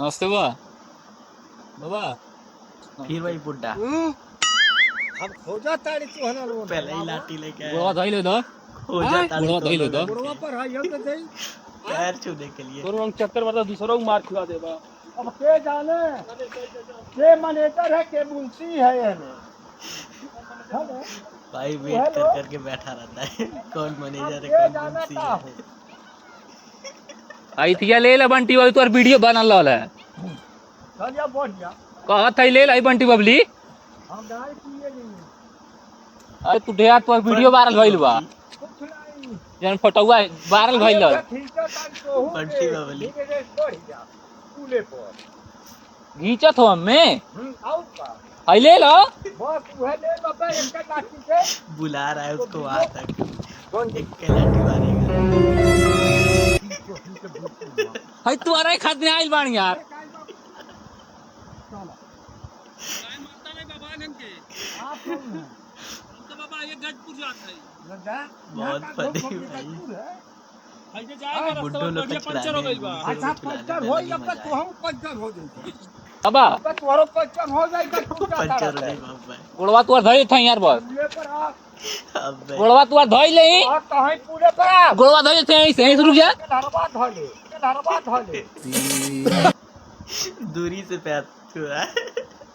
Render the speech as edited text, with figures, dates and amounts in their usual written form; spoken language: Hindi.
नमस्ते बा बाबा फिर वही बुड्ढा हम खोजा ताड़ी तू हना लोन पहले ही लाठी लेके आया। बुढ़वा धोई ले दो खोजा ताड़ी बुढ़वा धोई ले दो बुढ़वा पर है हम तो देई पैर छूने के लिए। तोर हम चक्कर मारता दूसरों को मार खिला देबा। अब के जाने के मैनेजर है के मुंशी है येने भाई वेट कर करके बैठा रहता है कौन मैनेजर है कौन मुंशी है। आई थिया ले ले बंटी वाली तोर वीडियो बना ला है चल जा बढ़ जा कहा था ले लाई बंटी बबली हम गाय पिए नहीं अरे तू ढेर तोर वीडियो वायरल भइल बा कुछ नहीं जन फोटोवा वायरल भइल बंटी बबली बढ़ जा कूले पर घीचत हो हमें आउट का आई ले लो बस वह ले बाबा एक लाठी से बुला रहा है उसको वहां तक एक के लाठी मारेगा। हाय तू अरे खाद में आइल बाण यार बहुत फनी भाई बुड्ढो लोग का पंचर हो गई बा। अच्छा पंचर हो या तो तू हम पंचर हो जाई बाबा तो तोरो पंचर हो जाई तो तू क्या पंचर करता नहीं है बाबा बुढ़वा तोर धइल था यार बस पूरे पर आ अब बुढ़वा तोर धइल नहीं और कहीं पूरे पर आ बुढ़वा धइल थे ऐसे रुक जा धरवा धोले धरवा धोले दूरी से पैर छुआ